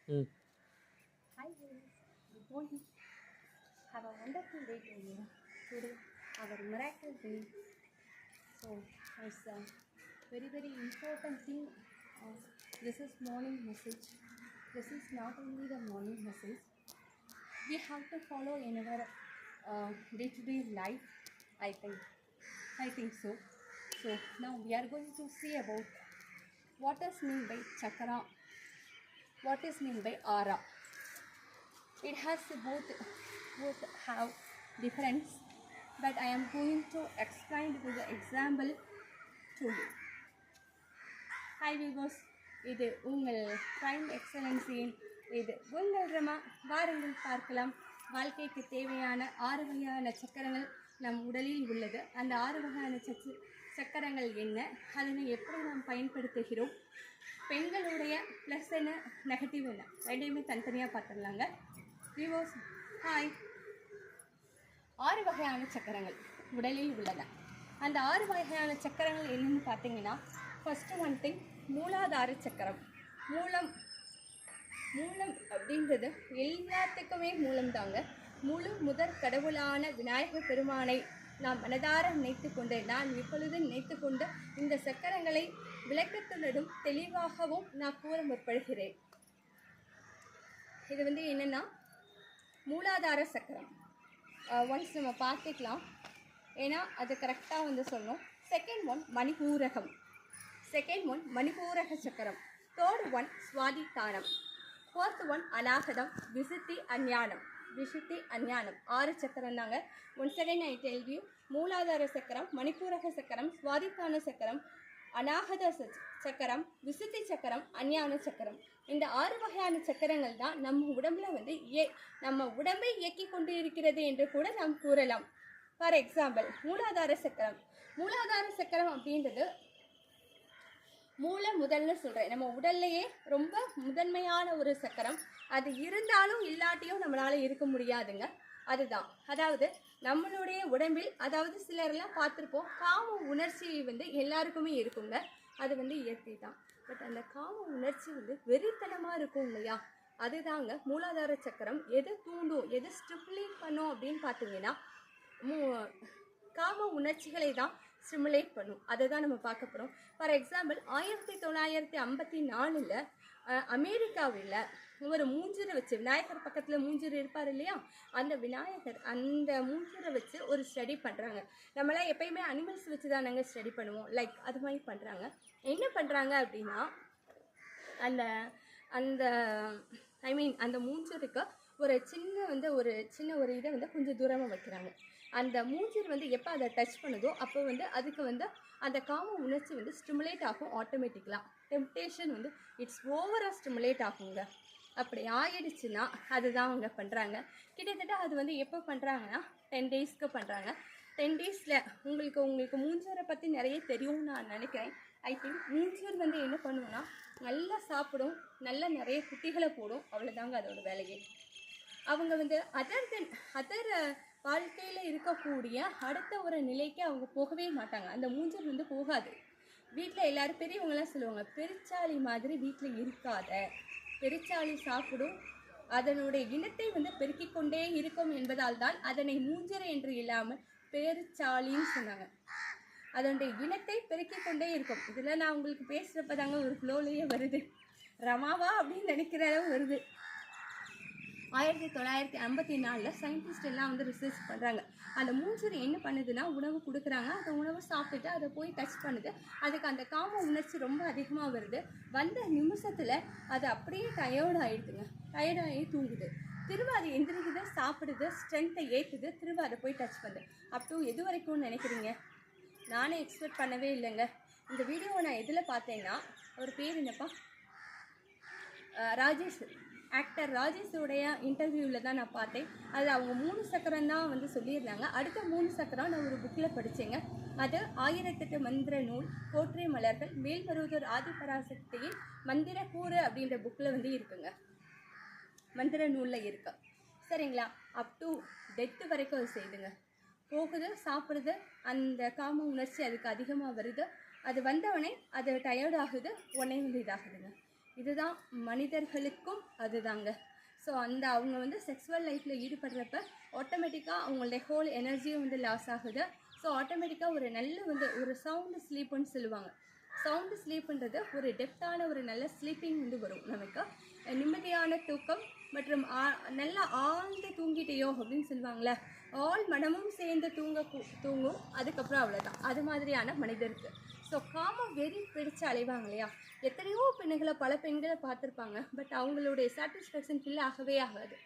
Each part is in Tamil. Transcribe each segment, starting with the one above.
Mm. Hi guys, good morning. Have a wonderful day today. Our miracle day. So it's a very important thing. Uh, this is morning message. This is not only the morning message. We have to follow in our day-to-day life. I think. I think so. So now we are going to see about what is meant by chakra. What is meant by aura. It has both have difference, but I am going to explain with the example to you. Hi viewers, இது உங்கள் டைம் எக்ஸலன்ஸின் இது உங்கள் ரமா. வாருங்கள் பார்க்கலாம். வாழ்க்கைக்கு தேவையான 6 வகையான சக்கரங்கள் நம் உடலில் உள்ளது. அந்த 6 வகையான சக்கரங்கள் என்ன, அதனை எப்படி நாம் பயன்படுத்துகிறோம், பெண்களுடைய ப்ளஸ் என்ன நெகட்டிவ் என்ன, ரெண்டையுமே தனித்தனியாக பார்த்துடலாங்க. Viewers hi. 6 வகையான சக்கரங்கள் உடலில் உள்ளன. அந்த 6 வகையான சக்கரங்கள் என்னென்னு பார்த்தீங்கன்னா, ஃபஸ்ட்டு ஒன் திங் மூலாதார சக்கரம். மூலம் அப்படின்றது எல்லாத்துக்குமே மூலம் தாங்க. முழு முதற் கடவுளான விநாயகர் பெருமானை நாம் மனதார நினைத்து கொண்டு, நான் இப்பொழுது நினைத்து கொண்டு இந்த சக்கரங்களை விளக்கத்துடன் தெளிவாகவும் நான் கூற முற்படுகிறேன். இது என்னென்னா மூலாதார சக்கரம். ஒன்ஸ் நம்ம பார்த்துக்கலாம், ஏன்னா அது கரெக்டாக சொல்லணும். செகண்ட் ஒன் மணிபூரகம். மணிபூரக சக்கரம். தேர்ட் ஒன் சுவாதித்தானம். ஃபோர்த் ஒன் அநாகதம். விசுத்தி அஞ்ஞானம். 6 சக்கரம் தாங்க. Once again I tell you. மூலாதார சக்கரம், மணிபூரக சக்கரம், சுவாதித்தான சக்கரம், அநாகத சக்கரம், விசுத்தி சக்கரம், அஞ்ஞான சக்கரம். இந்த 6 வகையான சக்கரங்கள் தான் நம்ம உடம்புல நம்ம உடம்பை இயக்கி கொண்டு இருக்கிறது என்று கூட நாம் கூறலாம். ஃபார் எக்ஸாம்பிள் மூலாதார சக்கரம் அப்படின்றது முதல்னு சொல்கிறேன். நம்ம உடல்லையே ரொம்ப முதன்மையான ஒரு சக்கரம். அது இருந்தாலும் இல்லாட்டியும் நம்மளால் இருக்க முடியாதுங்க. அதுதான், அதாவது நம்மளுடைய உடம்பில், அதாவது சிலரெல்லாம் பார்த்துருப்போம், காம உணர்ச்சி எல்லாருக்குமே இருக்குங்க. அது இயற்கை தான். பட் அந்த காம உணர்ச்சி வெறித்தனமாக இருக்கும் இல்லையா, அதுதாங்க மூலாதார சக்கரம். எது தூண்டும், எது ஸ்டிமுலேட் பண்ணும் அப்படின்னு பார்த்தீங்கன்னா, காம உணர்ச்சிகளை தான் ஸ்டிமுலேட் பண்ணும். அதை தான் நம்ம பார்க்க போகிறோம். ஃபார் எக்ஸாம்பிள் 1954 அமெரிக்காவில் ஒரு மூஞ்சரை வச்சு, விநாயகர் பக்கத்தில் மூஞ்சர் இருப்பார் இல்லையா, அந்த மூஞ்சரை வச்சு ஒரு ஸ்டடி பண்ணுறாங்க. நம்மளாம் எப்பயுமே அனிமல்ஸ் வச்சு தான் நாங்கள் ஸ்டடி பண்ணுவோம், லைக் அது மாதிரி பண்ணுறாங்க. என்ன பண்ணுறாங்க அப்படின்னா, அந்த மூஞ்சருக்கு ஒரு சின்ன ஒரு இதை கொஞ்சம் தூரமாக வைக்கிறாங்க. அந்த மூஞ்சர் எப்போ அதை டச் பண்ணுதோ அப்போ அதுக்கு அந்த காம உணர்ச்சி ஸ்டிமுலேட் ஆகும். ஆட்டோமேட்டிக்கலாக டெம்ப்டேஷன் இட்ஸ் ஓவராக ஸ்டிமுலேட் ஆகுங்க. அப்படி ஆகிடுச்சுன்னா அதுதான் அவங்க பண்ணுறாங்க. கிட்டத்தட்ட அது எப்போ பண்ணுறாங்கன்னா 10 டேஸ்க்கு பண்ணுறாங்க. 10 டேஸில் உங்களுக்கு மூஞ்சரை பற்றி நிறைய தெரியும்னு நான் நினைக்கிறேன். ஐ திங்க் மூஞ்சர் என்ன பண்ணுவோன்னா, நல்லா சாப்பிடும், நல்லா நிறைய குட்டிகளை போடும், அவ்வளோதாங்க அதோட வேலையே. அவங்க அதர் வாழ்க்கையில் இருக்கக்கூடிய அடுத்த ஒரு நிலைக்கு அவங்க போகவே மாட்டாங்க. அந்த மூஞ்சர் போகாது. வீட்டில் எல்லோரும் பெரியவங்களாம் சொல்லுவாங்க, பெருச்சாளி மாதிரி வீட்டில் இருக்காத. பெருச்சாளி சாப்பிடும், அதனுடைய இனத்தை பெருக்கிக் கொண்டே இருக்கும் என்பதால் தான் அதனை மூஞ்சரை என்று இல்லாமல் பெருச்சாளின்னு சொன்னாங்க. அதனுடைய இனத்தை பெருக்கிக் கொண்டே இருக்கும். இதில் நான் உங்களுக்கு பேசுகிறப்ப தாங்க ஒரு ஃப்ளோலேயே வருது, ரமாவா அப்படின்னு நினைக்கிற அளவு வருது. 1954 சயின்டிஸ்ட் எல்லாம் ரிசர்ச் பண்ணுறாங்க. அந்த மூஞ்சர் என்ன பண்ணுதுன்னா, உணவு கொடுக்குறாங்க. அந்த உணவை சாப்பிட்டுட்டு அதை போய் டச் பண்ணுது. அதுக்கு அந்த காம உணர்ச்சி ரொம்ப அதிகமாக வருது. வந்த நிமிஷத்தில் அது அப்படியே டயர்ட் ஆகி தூங்குது. திரும்ப அது எந்திரிக்குது, சாப்பிடுது, ஸ்ட்ரென்த்தை ஏற்றுது, திரும்ப அதை போய் டச் பண்ணுது. அப்போ எது வரைக்கும்னு நினைக்கிறீங்க? நானே எக்ஸ்பெக்ட் பண்ணவே இல்லைங்க. இந்த வீடியோவை நான் எதில் பார்த்தேன்னா, அவர் பேர் என்னப்பா, ராஜேஷ், ஆக்டர் ராஜேஷோடைய இன்டர்வியூவில் தான் நான் பார்த்தேன். அது அவங்க 3 சக்கரம் தான் சொல்லியிருந்தாங்க. அடுத்த 3 சக்கரம் நான் ஒரு புக்கில் படித்தேங்க. அது 1008 மந்திர நூல், போற்றிய மலர்கள், மேல்மருவத்தூர் ஆதிபராசக்தியின் மந்திரக்கூறு அப்படின்ற புக்கில் இருக்குங்க. மந்திர நூலில் இருக்கு, சரிங்களா. அப் டு டெத்து வரைக்கும் அது செய்துங்க. போகுது, சாப்பிடுது, அந்த காம உணர்ச்சி அதுக்கு அதிகமாக வருது. அது வந்தவொடனே அது டயர்ட் ஆகுது, உடனே இதாகுதுங்க. இதுதான் மனிதர்களுக்கும் அதுதாங்க. ஸோ அவங்க வந்து செக்ஸுவல் லைஃப்பில் ஈடுபடுறப்ப ஆட்டோமேட்டிக்காக அவங்களுடைய ஹோல் எனர்ஜியும் வந்து லாஸ் ஆகுது. ஸோ ஆட்டோமேட்டிக்காக ஒரு நல்ல வந்து ஒரு சவுண்டு ஸ்லீப்புன்னு சொல்லுவாங்க. சவுண்டு ஸ்லீப்புன்றது ஒரு டெப்த்தான ஒரு நல்ல ஸ்லீப்பிங் வந்து வரும். நமக்கு நிம்மதியான தூக்கம் மற்றும் நல்லா ஆழ்ந்து தூங்கிட்டேயோ அப்படின்னு சொல்லுவாங்களே, ஆள் மனமும் சேர்ந்து தூங்கும். அதுக்கப்புறம் அவ்வளோதான். அது மாதிரியான மனிதருக்கு ஸோ காமம் வெறி பிடிச்சு அலைவாங்க இல்லையா. எத்தனையோ பெண்களை பல பெண்களை பார்த்துருப்பாங்க. பட் அவங்களுடைய சாட்டிஸ்ஃபேக்ஷன் ஃபில் ஆகவே ஆகாது.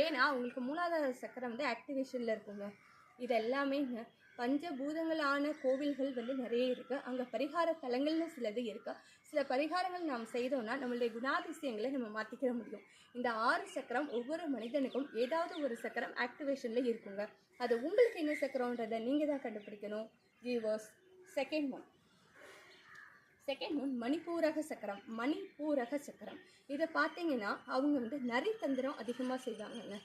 ஏன்னா அவங்களுக்கு மூலாதார சக்கரம் வந்து ஆக்டிவேஷனில் இருக்குங்க. இது எல்லாமே பஞ்சபூதங்களான கோவில்கள் வந்து நிறைய இருக்குது. அங்கே பரிகார தலங்கள்னு சிலது இருக்குது. சில பரிகாரங்கள் நாம் செய்தோம்னா நம்மளுடைய குணாதிசயங்களை நம்ம மாற்றிக்கிற முடியும். இந்த 6 சக்கரம் ஒவ்வொரு மனிதனுக்கும் ஏதாவது ஒரு சக்கரம் ஆக்டிவேஷனில் இருக்குங்க. அது உங்களுக்கு என்ன சக்கரம்ன்றதை நீங்கள் தான் கண்டுபிடிக்கணும் வியூவர்ஸ். செகண்ட் ஒன் மணிப்பூரக சக்கரம். மணிப்பூரக சக்கரம் இதை பார்த்தீங்கன்னா அவங்க வந்து நரித்தந்திரம் அதிகமாக செய்வாங்கங்க.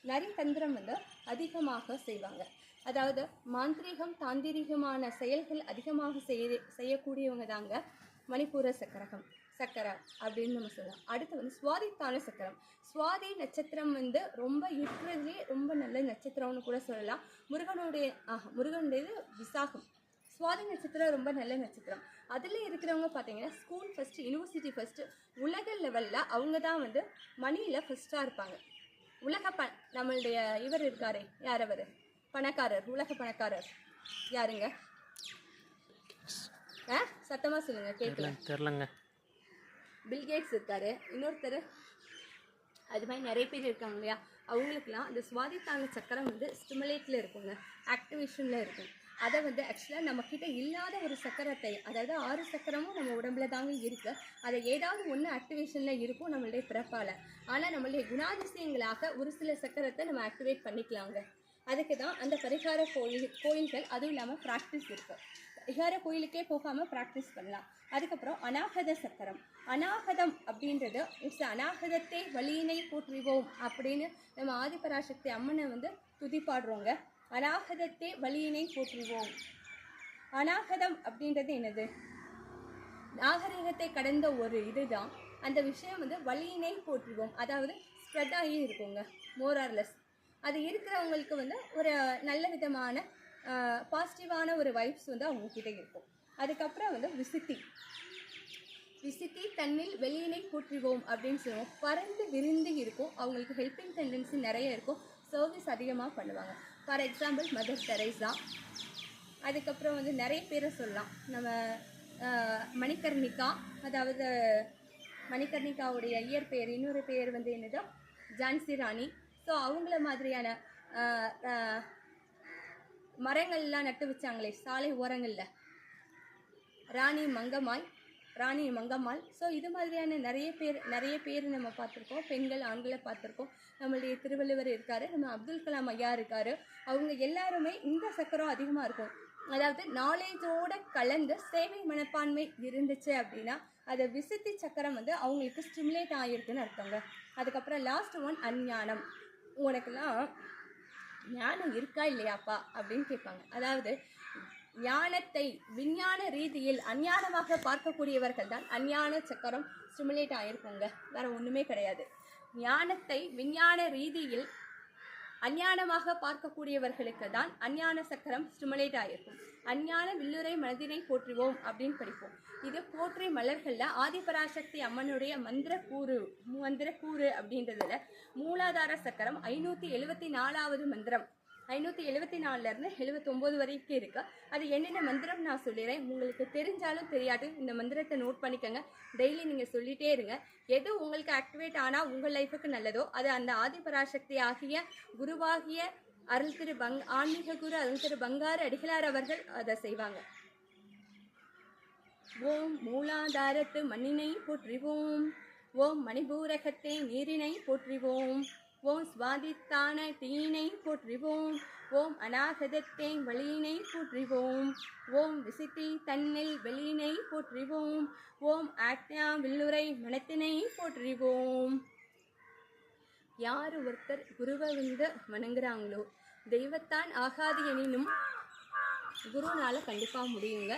நரித்தந்திரம் வந்து அதிகமாக செய்வாங்க. அதாவது மாந்திரீகம் தாந்திரிகமான செயல்கள் அதிகமாக செய்யக்கூடியவங்க தாங்க மணிப்பூர சக்கரம் அப்படின்னு நம்ம சொல்லலாம். அடுத்து வந்து சுவாதித்தான சக்கரம். சுவாதி நட்சத்திரம் வந்து ரொம்ப இருக்கிறதுலே ரொம்ப நல்ல நட்சத்திரம்னு கூட சொல்லலாம். முருகனுடையது விசாகம். சுவாதி நட்சத்திரம் ரொம்ப நல்ல நட்சத்திரம். அதில் இருக்கிறவங்க பார்த்தீங்கன்னா ஸ்கூல் ஃபஸ்ட்டு, யூனிவர்சிட்டி ஃபஸ்ட்டு, உலக லெவலில் அவங்க தான் வந்து மணியில் ஃபஸ்ட்டாக இருப்பாங்க. நம்மளுடைய இவர் இருக்காரே, யார் அவர்? பணக்காரர், உலக பணக்காரர் யாருங்க? சத்தமாக சொல்லுங்க, கேட்கலங்க. பில்கேட்ஸ் இருக்காரு. இன்னொருத்தர் அது மாதிரி நிறைய பேர் இருக்காங்க இல்லையா. அவங்களுக்குலாம் அந்த சுவாதித்தான சக்கரம் வந்து ஸ்டிமுலேட்டில் இருக்குங்க, ஆக்டிவேஷனில் இருக்கும். அதை வந்து ஆக்சுவலாக நம்மக்கிட்ட இல்லாத ஒரு சக்கரத்தை, அதாவது 6 சக்கரமும் நம்ம உடம்புல தாங்க இருக்குது. அதை ஏதாவது ஒன்று ஆக்டிவேஷனில் இருக்கும் நம்மளுடைய பிறப்பால். ஆனால் நம்மளுடைய குணாதிசயங்களாக ஒரு சில சக்கரத்தை நம்ம ஆக்டிவேட் பண்ணிக்கலாங்க. அதுக்கு தான் அந்த பரிகார கோயில்கள், அதுவும் இல்லாமல் ப்ராக்டிஸ் இருக்குது. பரிகார கோயிலுக்கே போகாமல் ப்ராக்டிஸ் பண்ணலாம். அதுக்கப்புறம் அநாகத சக்கரம். அநாகதம் அப்படின்றது அநாகதத்தை வழியினை போற்றுவோம் அப்படின்னு நம்ம ஆதிபராசக்தி அம்மனை வந்து துதிப்பாடுறோங்க. அநாகதத்தை வழியினை போற்றுவோம். அநாகதம் அப்படின்றது என்னது? நாகரிகத்தை கடந்த ஒரு இதுதான். அந்த விஷயம் வந்து வழியினை போற்றுவோம், அதாவது ஸ்ப்ரெட் ஆகி இருக்குங்க, மோரார்லெஸ். அது இருக்கிறவங்களுக்கு வந்து ஒரு நல்ல விதமான பாசிட்டிவான ஒரு வைப்ஸ் வந்து அவங்கக்கிட்ட இருக்கும். அதுக்கப்புறம் வந்து விசித்தி தன்னில் வெளியினை போற்றுவோம் அப்படின்னு சொல்லுவோம். பறந்து விரிந்து இருக்கும். அவங்களுக்கு ஹெல்பிங் டெண்டன்சி நிறைய இருக்கும். சர்வீஸ் அதிகமாக பண்ணுவாங்க. For example Mother Teresa. அதுக்கப்புறம் வந்து நிறைய பேரை சொல்லலாம். நம்ம மணிகர்ணிகா, அதாவது மணிகர்ணிகாவுடைய இயற்பெயர் இன்னொரு பெயர் வந்து என்னதோ ஜான்சி ராணி. ஸோ அவங்கள மாதிரியான மரங்கள்லாம் நட்டு வச்சாங்களே சாலை ஓரங்களில், ராணி மங்கம்மாள். ஸோ இது மாதிரியான நிறைய பேர் நம்ம பார்த்துருக்கோம். பெண்கள் ஆண்களை பார்த்துருக்கோம். நம்மளுடைய திருவள்ளுவர் இருக்கார், நம்ம அப்துல் கலாம் ஐயா இருக்கார். அவங்க எல்லாருமே இந்த சக்கரம் அதிகமாக இருக்கும். அதாவது நாலேஜோடு கலந்து சேவை மனப்பான்மை இருந்துச்சு அப்படின்னா அதை விசித்தி சக்கரம் வந்து அவங்களுக்கு ஸ்டிமுலேட் ஆகிருக்குன்னு அர்த்தங்க. அதுக்கப்புறம் லாஸ்ட் ஒன் அஞ்ஞானம். உனக்கெல்லாம் ஞானம் இருக்கா இல்லையாப்பா அப்படின்னு கேட்பாங்க. அதாவது ஞானத்தை விஞ்ஞான ரீதியில் அஞ்ஞானமாக பார்க்கக்கூடியவர்கள் தான் அஞ்ஞான சக்கரம் ஸ்டிமுலேட் ஆகிருக்குங்க. வேறு ஒன்றுமே கிடையாது. ஞானத்தை விஞ்ஞான ரீதியில் அஞ்ஞானமாக பார்க்கக்கூடியவர்களுக்கு தான் அஞ்ஞான சக்கரம் ஸ்டிமுலேட் ஆகிருக்கும். அஞ்ஞான வில்லுரை மனதினை போற்றுவோம் அப்படின்னு படிப்போம். இது போற்றி மலர்களில் ஆதிபராசக்தி அம்மனுடைய மந்திர கூறு அப்படின்றதுல மூலாதார சக்கரம் 574வது மந்திரம். 574லேருந்து 79 வரைக்கும் இருக்கு. அது என்னென்ன மந்திரம் நான் சொல்லிடுறேன். உங்களுக்கு தெரிஞ்சாலும் தெரியாது, இந்த மந்திரத்தை நோட் பண்ணிக்கோங்க. டெய்லி நீங்கள் சொல்லிகிட்டே இருங்க. எது உங்களுக்கு ஆக்டிவேட் ஆனால் உங்கள் லைஃபுக்கு நல்லதோ அது அந்த ஆதிபராசக்தி ஆகிய குருவாகிய ஆன்மீக குரு அருள் திரு பங்காரு அடிகளார் அவர்கள் அதை செய்வாங்க. ஓம் மூலாதாரத்து மண்ணினை போற்றிவோம். ஓம் மணிபூரகத்தை நீரினை போற்றிவோம். ஓம் சுவாதித்தான தீயினை போற்றிவோம். ஓம் அநாகதத்தை வழியினை போற்றிவோம். ஓம் விசித்தி தன்னில் வெளியினை போற்றிவோம். ஓம் ஆக்ஞா வில்லுரை மனத்தினை போற்றிவோம். யார் ஒருத்தர் குருவை வந்து வணங்குறாங்களோ தெய்வத்தான் ஆகாது எனினும் குருனால கண்டிப்பாக முடியுங்க.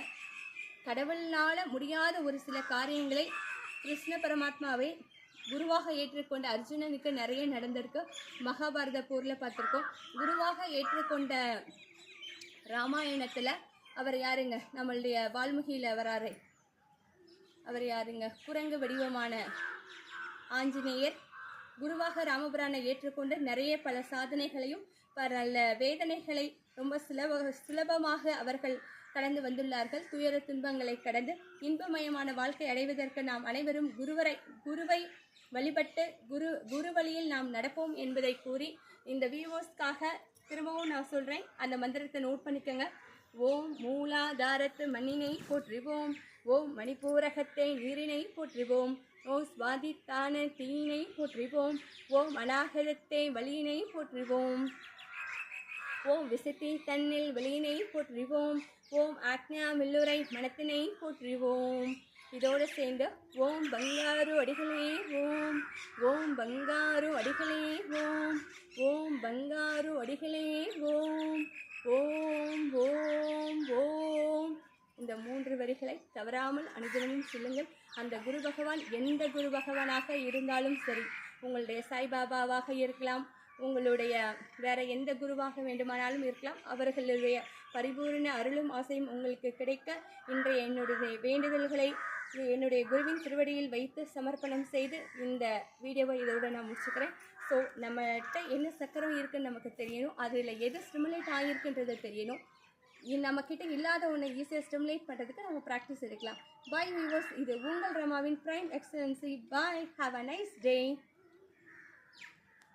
கடவுளால் முடியாத ஒரு சில காரியங்களை கிருஷ்ண பரமாத்மாவை குருவாக ஏற்றுக்கொண்ட அர்ஜுனனுக்கு நிறைய நடந்திருக்கு. மகாபாரத போரில் பார்த்துருக்கோம். குருவாக ஏற்றுக்கொண்ட ராமாயணத்தில் அவர் யாருங்க? நம்மளுடைய வால்மீகியில் வராரு. அவர் யாருங்க? குரங்கு வடிவமான ஆஞ்சநேயர் குருவாக ராமபுரானை ஏற்றுக்கொண்டு நிறைய பல சாதனைகளையும் பல வேதனைகளை ரொம்ப சுலபமாக அவர்கள் கடந்து வந்துள்ளார்கள். துயர துன்பங்களை கடந்து இன்பமயமான வாழ்க்கை அடைவதற்கு நாம் அனைவரும் குருவை வழிபட்டு குரு வழியில் நாம் நடப்போம் என்பதை கூறி இந்த வியூவர்ஸ்க்காக திரும்பவும் நான் சொல்கிறேன். அந்த மந்திரத்தை நோட் பண்ணிக்கோங்க. ஓம் மூலாதாரத்து மண்ணினை போற்றுவோம், ஓம் மணிப்பூரகத்தை நீரினை போற்றுவோம், ஓம் சுவாதித்தான தீயினை போற்றுவோம், ஓம் அநாகதத்தை வலியினை போற்றுவோம், ஓம் விசத்தி தன்னில் வெளியினை போற்றுவோம், ஓம் ஆக்ஞா மில்லுரை மனத்தினை போற்றுவோம். இதோடு சேர்ந்து ஓம் பங்காரு அடிகளே ஓம், ஓம் பங்காரு அடிகளே ஓம், ஓம் பங்காரு அடிகளே ஓம், ஓம் ஓம் ஓம். இந்த 3 வரிகளை தவறாமல் அனுதினமும் சொல்லுங்கள். அந்த குரு பகவான் எந்த குரு பகவானாக இருந்தாலும் சரி, உங்களுடைய சாய்பாபாவாக இருக்கலாம், உங்களுடைய வேற எந்த குருவாக வேண்டுமானாலும் இருக்கலாம், அவர்களுடைய பரிபூர்ண அருளும் ஆசையும் உங்களுக்கு கிடைக்க இன்றைய என்னுடைய வேண்டுதல்களை என்னுடைய குருவின் திருவடியில் வைத்து சமர்ப்பணம் செய்து இந்த வீடியோவை இதோட நான் முடிச்சுக்கிறேன். ஸோ நம்மகிட்ட என்ன சக்கரம் இருக்குன்னு நமக்கு தெரியணும், அதில் எது ஸ்டிமுலேட் ஆகியிருக்குன்றது தெரியணும். நம்மக்கிட்ட இல்லாத ஒன்று ஈஸியாக ஸ்டிமுலேட் பண்ணுறதுக்கு நம்ம ப்ராக்டிஸ் எடுக்கலாம். பாய் வியூவர்ஸ், இது உங்கள் ரமாவின் prime excellency. Bye, have a nice day.